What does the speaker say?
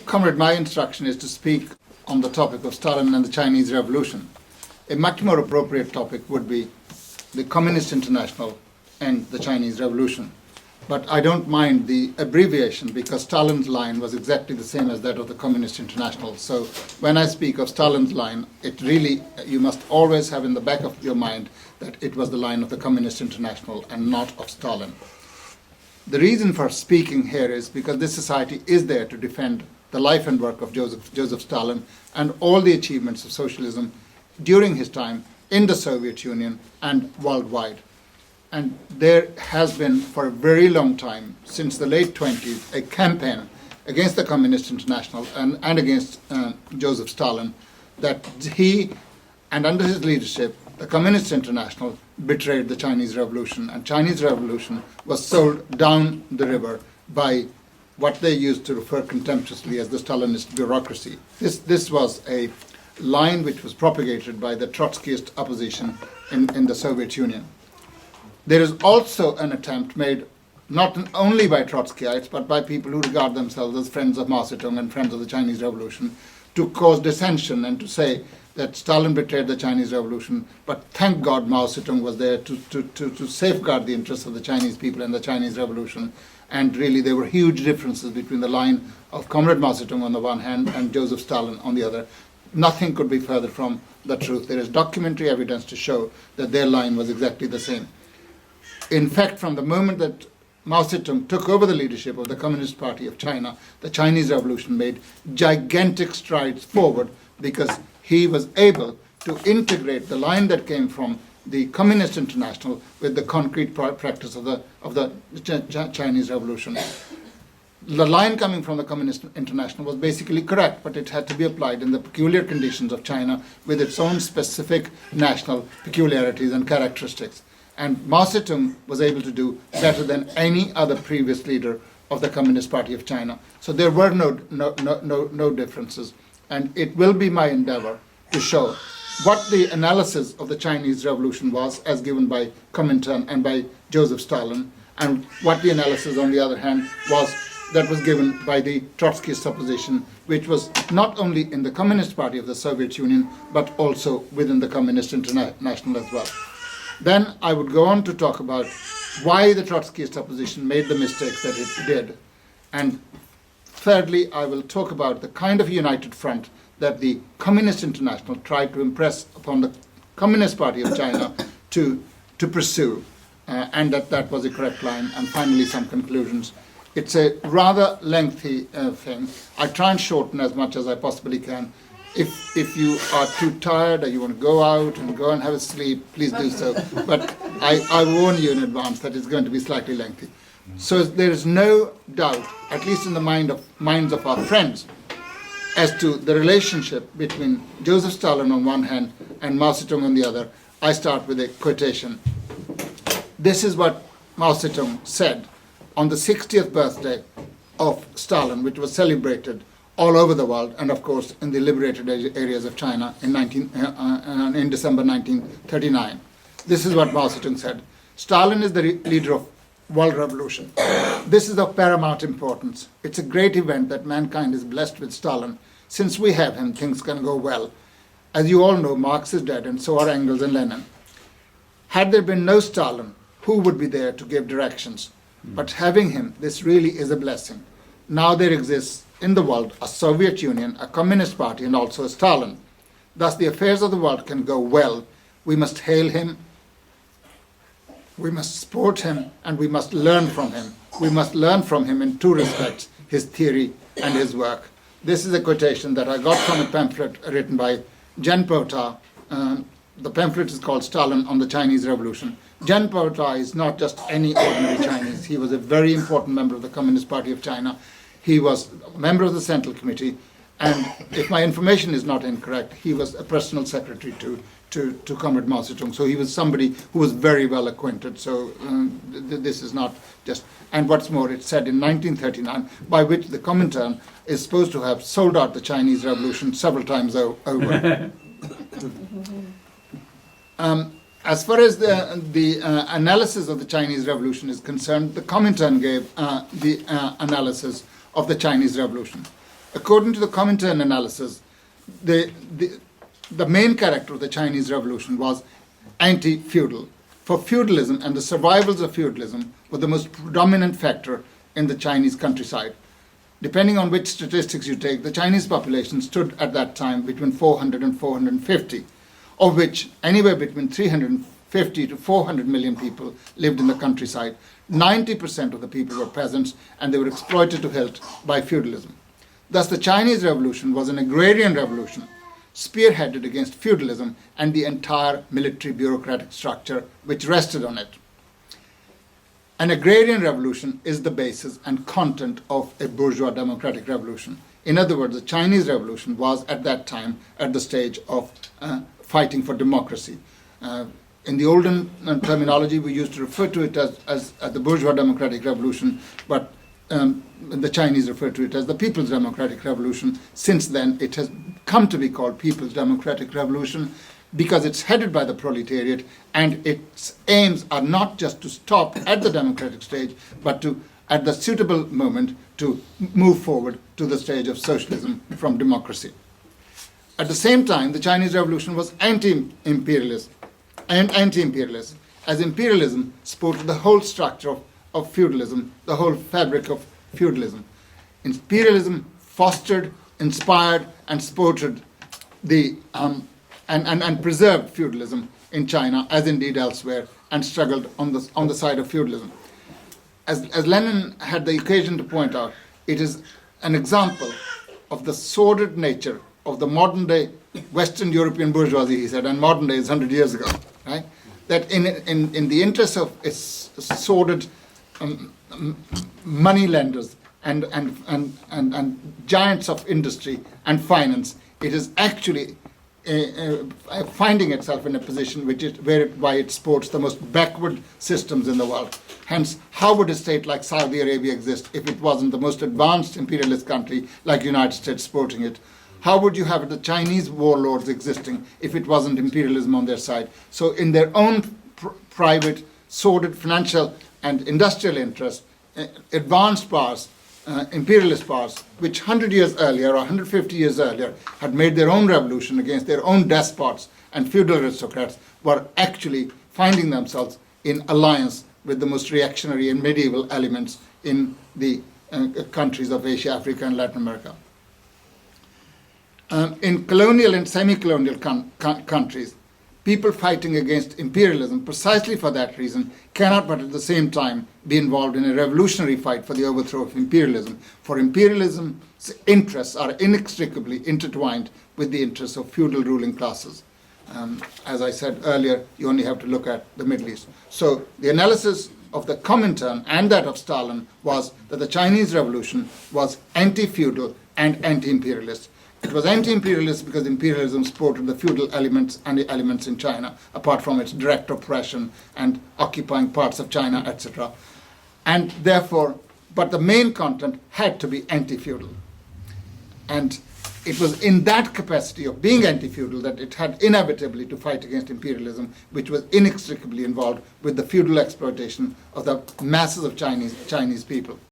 Comrade, my instruction is to speak on the topic of Stalin and the Chinese Revolution. A much more appropriate topic would be the Communist International and the Chinese Revolution. But I don't mind the abbreviation because Stalin's line was exactly the same as that of the Communist International. So when I speak of Stalin's line, it really, you must always have in the back of your mind that it was the line of the Communist International and not of Stalin. The reason for speaking here is because this society is there to defend the life and work of Joseph Stalin and all the achievements of socialism during his time in the Soviet Union and worldwide. And there has been for a very long time, since the late 20s, a campaign against the Communist International and against Joseph Stalin that he, and under his leadership, the Communist International betrayed the Chinese Revolution, and Chinese Revolution was sold down the river by what they used to refer contemptuously as the Stalinist bureaucracy. This was a line which was propagated by the Trotskyist opposition in the Soviet Union. There is also an attempt made not only by Trotskyites, but by people who regard themselves as friends of Mao Zedong and friends of the Chinese Revolution, to cause dissension and to say that Stalin betrayed the Chinese Revolution, but thank God Mao Zedong was there to safeguard the interests of the Chinese people and the Chinese Revolution. And really there were huge differences between the line of Comrade Mao Zedong on the one hand and Joseph Stalin on the other. Nothing could be further from the truth. There is documentary evidence to show that their line was exactly the same. In fact, from the moment that Mao Zedong took over the leadership of the Communist Party of China, the Chinese Revolution made gigantic strides forward because he was able to integrate the line that came from the Communist International with the concrete practice of the Chinese Revolution. The line coming from the Communist International was basically correct, but it had to be applied in the peculiar conditions of China with its own specific national peculiarities and characteristics. And Mao Zedong was able to do better than any other previous leader of the Communist Party of China. So there were no differences. And it will be my endeavor to show what the analysis of the Chinese Revolution was, as given by Comintern and by Joseph Stalin, and what the analysis, on the other hand, was that was given by the Trotskyist opposition, which was not only in the Communist Party of the Soviet Union, but also within the Communist International as well. Then I would go on to talk about why the Trotskyist opposition made the mistakes that it did. And thirdly, I will talk about the kind of united front that the Communist International tried to impress upon the Communist Party of China to pursue, and that was a correct line. And finally, some conclusions. It's a rather lengthy thing. I try and shorten as much as I possibly can. If you are too tired or you want to go out and go and have a sleep, please do so. But I warn you in advance that it's going to be slightly lengthy. So there is no doubt, at least in the minds of our friends, as to the relationship between Joseph Stalin on one hand and Mao Zedong on the other. I start with a quotation. This is what Mao Zedong said on the 60th birthday of Stalin, which was celebrated all over the world, and of course in the liberated areas of China in December 1939. This is what Mao Zedong said. Stalin is the leader of world revolution. This is of paramount importance. It's a great event that mankind is blessed with Stalin. Since we have him, things can go well. As you all know, Marx is dead, and so are Engels and Lenin. Had there been no Stalin, who would be there to give directions? But having him, this really is a blessing. Now there exists in the world a Soviet Union, a Communist Party, and also a Stalin. Thus the affairs of the world can go well. We must hail him, we must support him, and we must learn from him. We must learn from him in two respects, his theory and his work. This is a quotation that I got from a pamphlet written by Jen Pota. The pamphlet is called Stalin on the Chinese Revolution. Jen Pota is not just any ordinary Chinese. He was a very important member of the Communist Party of China. He was a member of the Central Committee, and if my information is not incorrect, he was a personal secretary to Comrade Mao Zedong. So he was somebody who was very well acquainted. So this is not just... And what's more, it's said in 1939, by which the Comintern is supposed to have sold out the Chinese Revolution several times over. As far as the analysis of the Chinese Revolution is concerned, the Comintern gave the analysis of the Chinese Revolution. According to the Comintern analysis, the main character of the Chinese Revolution was anti-feudal. For feudalism and the survivals of feudalism were the most predominant factor in the Chinese countryside. Depending on which statistics you take, the Chinese population stood at that time between 400 and 450, of which anywhere between 350 to 400 million people lived in the countryside. 90% of the people were peasants, and they were exploited to hilt by feudalism. Thus, the Chinese Revolution was an agrarian revolution, spearheaded against feudalism and the entire military bureaucratic structure which rested on it. An agrarian revolution is the basis and content of a bourgeois democratic revolution. In other words, the Chinese Revolution was at that time at the stage of fighting for democracy. In the olden terminology, we used to refer to it as the bourgeois democratic revolution, but the Chinese refer to it as the People's Democratic Revolution. Since then, it has come to be called People's Democratic Revolution because it's headed by the proletariat, and its aims are not just to stop at the democratic stage, but to, at the suitable moment, to move forward to the stage of socialism from democracy. At the same time, the Chinese Revolution was anti-imperialist, as imperialism supported the whole structure of feudalism, the whole fabric of feudalism. Imperialism fostered, inspired, and supported the and preserved feudalism in China, as indeed elsewhere, and struggled on the side of feudalism. As Lenin had the occasion to point out, it is an example of the sordid nature of the modern day Western European bourgeoisie, he said, and modern day is 100 years ago, right? That in the interest of its sordid money lenders and giants of industry and finance, it is actually finding itself in a position whereby it supports the most backward systems in the world. Hence, how would a state like Saudi Arabia exist if it wasn't the most advanced imperialist country like the United States supporting it? How would you have the Chinese warlords existing if it wasn't imperialism on their side? So in their own private, sordid financial and industrial interests, advanced powers, imperialist powers, which 100 years earlier or 150 years earlier had made their own revolution against their own despots and feudal aristocrats, were actually finding themselves in alliance with the most reactionary and medieval elements in the countries of Asia, Africa, and Latin America. In colonial and semi-colonial countries, people fighting against imperialism precisely for that reason cannot but at the same time be involved in a revolutionary fight for the overthrow of imperialism. For imperialism's interests are inextricably intertwined with the interests of feudal ruling classes. As I said earlier, you only have to look at the Middle East. So the analysis of the Comintern and that of Stalin was that the Chinese Revolution was anti-feudal and anti-imperialist. It was anti-imperialist because imperialism supported the feudal elements and the elements in China, apart from its direct oppression and occupying parts of China, etc. And therefore, but the main content had to be anti-feudal. And it was in that capacity of being anti-feudal that it had inevitably to fight against imperialism, which was inextricably involved with the feudal exploitation of the masses of Chinese people.